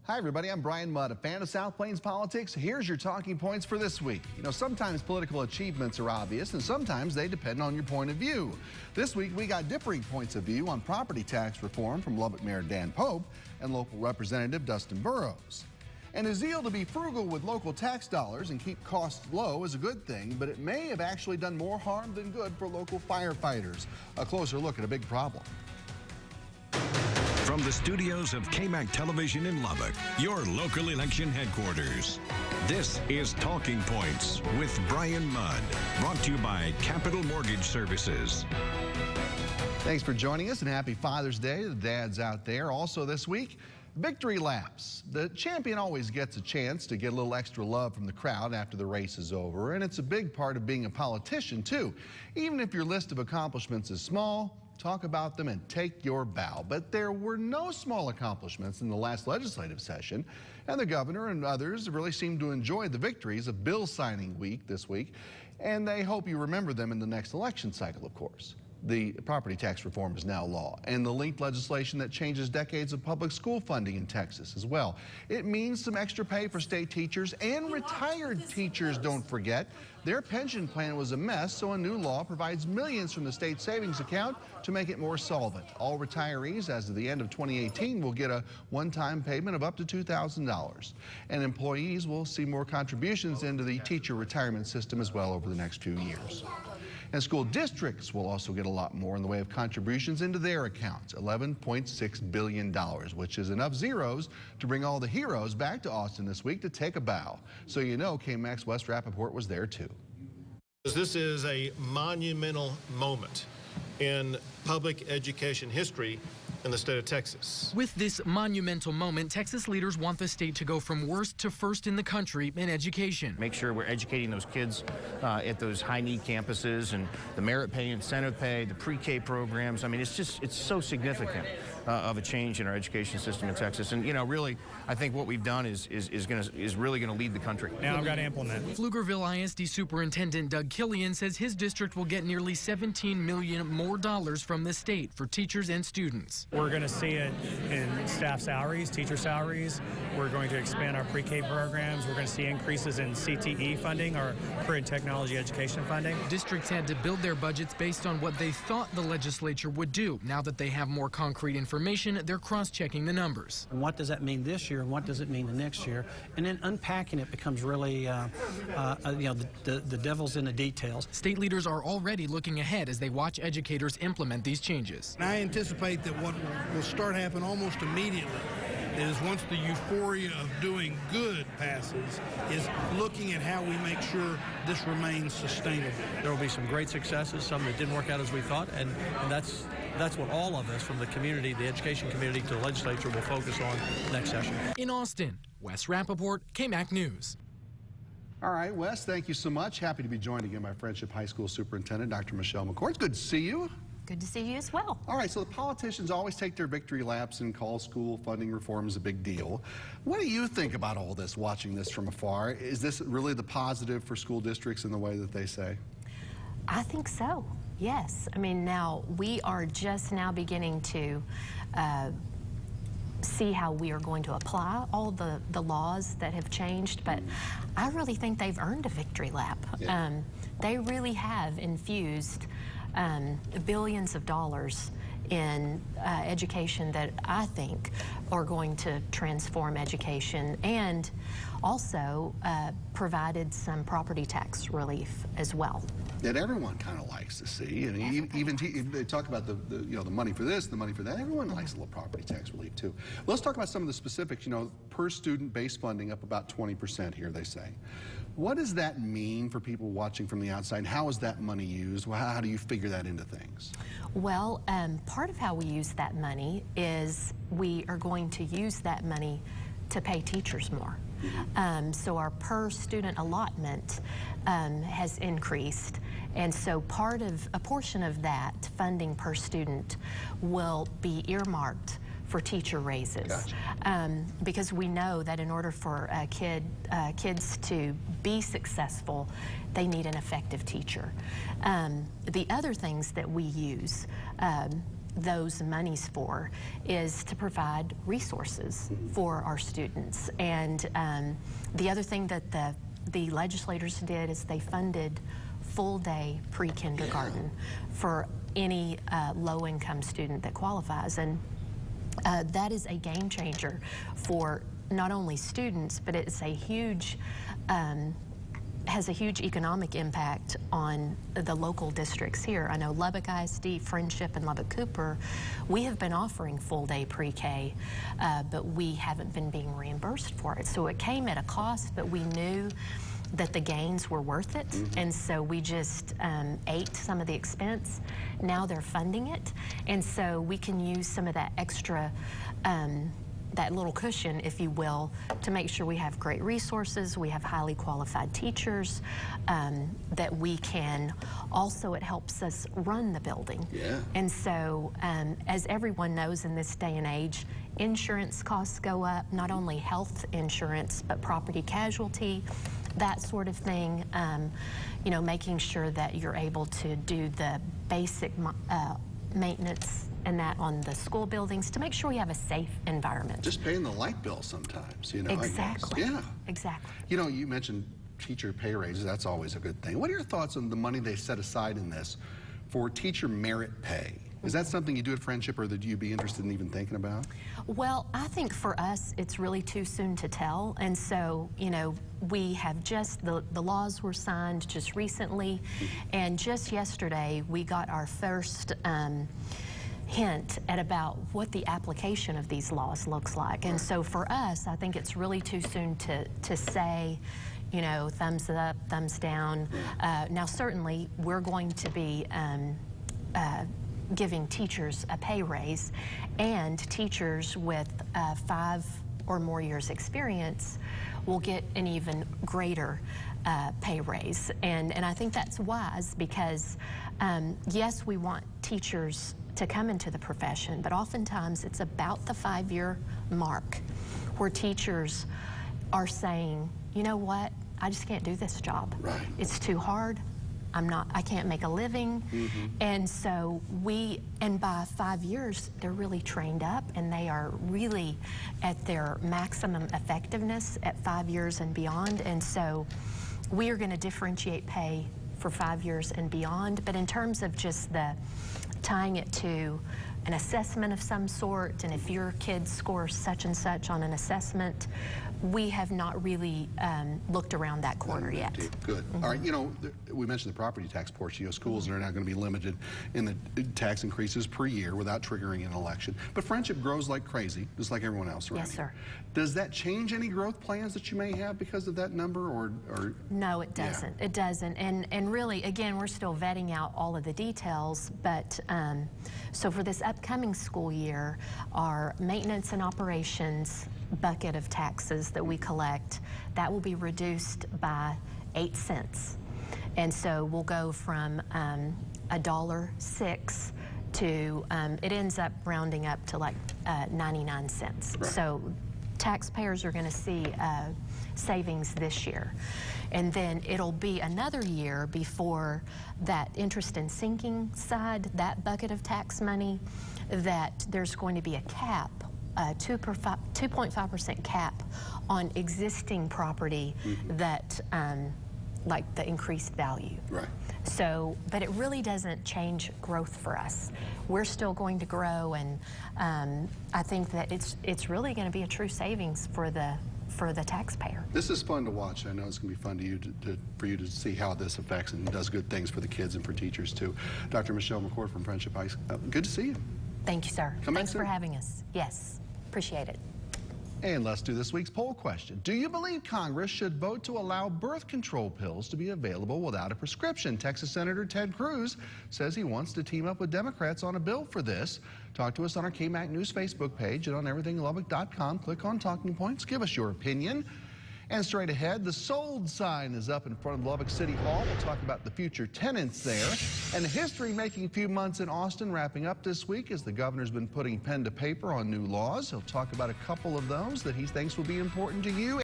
Hi, everybody. I'm Bryan Mudd, a fan of South Plains politics. Here's your talking points for this week. You know, sometimes political achievements are obvious, and sometimes they depend on your point of view. This week, we got differing points of view on property tax reform from Lubbock Mayor Dan Pope and local Representative Dustin Burrows. And a zeal to be frugal with local tax dollars and keep costs low is a good thing, but it may have actually done more harm than good for local firefighters. A closer look at a big problem. From the studios of KMAC Television in Lubbock, your local election headquarters. This is Talking Points with Bryan Mudd, brought to you by Capital Mortgage Services. Thanks for joining us, and happy Father's Day to the dads out there. Also this week, victory laps. The champion always gets a chance to get a little extra love from the crowd after the race is over, and it's a big part of being a politician, too. Even if your list of accomplishments is small, talk about them and take your bow. But there were no small accomplishments in the last legislative session, and the governor and others really seemed to enjoy the victories of bill signing week this week, and they hope you remember them in the next election cycle, of course. The property tax reform is now law, and the linked legislation that changes decades of public school funding in Texas as well. It means some extra pay for state teachers and retired teachers, don't forget. Their pension plan was a mess, so a new law provides millions from the state savings account to make it more solvent. All retirees, as of the end of 2018, will get a one-time payment of up to $2,000. And employees will see more contributions into the teacher retirement system as well over the next few years. And school districts will also get a lot more in the way of contributions into their accounts, $11.6 billion, which is enough zeros to bring all the heroes back to Austin this week to take a bow. So you know KMAC's Wes Rappaport was there too. This is a monumental moment in public education history in the state of Texas. With this monumental moment, Texas leaders want the state to go from worst to first in the country in education. Make sure we're educating those kids at those high-need campuses, and the merit pay, incentive pay, the pre-K programs. I mean, it's so significant of a change in our education system in Texas. And, you know, really, I think what we've done is really going to lead the country. Now I've got to implement. Pflugerville ISD Superintendent Doug Killian says his district will get nearly $17 million more from the state for teachers and students. We're going to see it in staff salaries, teacher salaries. We're going to expand our pre-K programs. We're going to see increases in CTE funding, or career and technology education funding. Districts had to build their budgets based on what they thought the legislature would do. Now that they have more concrete information, they're cross-checking the numbers. And what does that mean this year, and what does it mean the next year? And then unpacking it becomes really, you know, the devil's in the details. State leaders are already looking ahead as they watch educators implement these changes. And I anticipate that what will start happening almost immediately is, once the euphoria of doing good passes, is looking at how we make sure this remains sustainable. There will be some great successes, some that didn't work out as we thought, and that's what all of us, from the community, the education community, to the legislature, will focus on next session. In Austin, Wes Rappaport, KMAC News. All right, Wes, thank you so much. Happy to be joined again by Friendship High School Superintendent Dr. Michelle McCord. It's good to see you. Good to see you as well. All right, so the politicians always take their victory laps and call school funding reform a big deal. What do you think about all this, watching this from afar? Is this really the positive for school districts in the way that they say? I think so, yes. I mean, now we are just now beginning to see how we are going to apply all the laws that have changed, but I really think they've earned a victory lap. Yeah. They really have infused billions of dollars in education that I think are going to transform education, and also provided some property tax relief as well. That everyone kind of likes to see, and even they talk about the money for this, the money for that. Everyone likes a little property tax relief too. Well, let's talk about some of the specifics. You know, per student base funding up about 20% here, they say. What does that mean for people watching from the outside? How is that money used? How do you figure that into things? Well, part of how we use that money is we are going to use that money to pay teachers more. So our per student allotment has increased, and so a portion of that funding per student will be earmarked for teacher raises. Gotcha. Because we know that in order for kids to be successful, they need an effective teacher. The other things that we use those monies for is to provide resources for our students. And the other thing that the legislators did is they funded full-day pre-kindergarten for any low-income student that qualifies. And that is a game changer for not only students, but it's a huge, has a huge economic impact on the local districts here. I know Lubbock ISD, Friendship, and Lubbock Cooper, we have been offering full-day pre-K, but we haven't been being reimbursed for it. So it came at a cost, but we knew that the gains were worth it, and so we just ate some of the expense. Now they're funding it, and so we can use some of that extra, that little cushion, if you will, to make sure we have great resources, we have highly qualified teachers, that we can, also it helps us run the building. Yeah. And so, as everyone knows in this day and age, insurance costs go up, not only health insurance, but property casualty, that sort of thing, you know, making sure that you're able to do the basic maintenance and that on the school buildings to make sure we have a safe environment. Just paying the light bill sometimes, you know. Exactly. Yeah. Exactly. You know, you mentioned teacher pay raises. That's always a good thing. What are your thoughts on the money they set aside in this for teacher merit pay? Is that something you do at Friendship, or that you'd be interested in even thinking about? Well, I think for us, it's really too soon to tell. And so, you know, we have just, the laws were signed just recently. And just yesterday, we got our first hint at about what the application of these laws looks like. And so for us, I think it's really too soon to say, you know, thumbs up, thumbs down. Now, certainly, we're going to be giving teachers a pay raise, and teachers with 5 or more years experience will get an even greater pay raise. And I think that's wise because, yes, we want teachers to come into the profession, but oftentimes it's about the 5-year mark where teachers are saying, you know what, I just can't do this job. Right. It's too hard. I can't make a living. And so and by 5 years, they're really trained up and they are really at their maximum effectiveness at 5 years and beyond. And so we are going to differentiate pay for 5 years and beyond. But in terms of just tying it to an assessment of some sort, and if your kid scores such and such on an assessment, we have not really looked around that corner yet. Good. All right, you know, we mentioned the property tax portion. You know, schools are now going to be limited in the tax increases per year without triggering an election. But Friendship grows like crazy, just like everyone else around Yes, sir. here. Does that change any growth plans that you may have because of that number, or? No, it doesn't. Yeah. It doesn't. And really, again, we're still vetting out all of the details. But so for this upcoming school year, our maintenance and operations bucket of taxes that we collect, that will be reduced by 8 cents. And so we'll go from $1.06 to, it ends up rounding up to like 99 cents. Right. So taxpayers are going to see savings this year. And then it'll be another year before that interest and sinking side, that bucket of tax money, that there's going to be a cap, 2.5% cap on existing property that, like the increased value. Right. So, but it really doesn't change growth for us. We're still going to grow, and I think that it's really going to be a true savings for the taxpayer. This is fun to watch. I know it's going to be fun to you for you to see how this affects and does good things for the kids and for teachers too. Dr. Michelle McCord from Friendship High School. Good to see you. Thank you, sir. Thanks for having us. Yes, appreciate it. And let's do this week's poll question. Do you believe Congress should vote to allow birth control pills to be available without a prescription? Texas Senator Ted Cruz says he wants to team up with Democrats on a bill for this. Talk to us on our KMAC News Facebook page and on everythinglubbock.com. Click on Talking Points. Give us your opinion. And straight ahead, the sold sign is up in front of Lubbock City Hall. We'll talk about the future tenants there. And the history-making few months in Austin wrapping up this week as the governor's been putting pen to paper on new laws. He'll talk about a couple of those that he thinks will be important to you.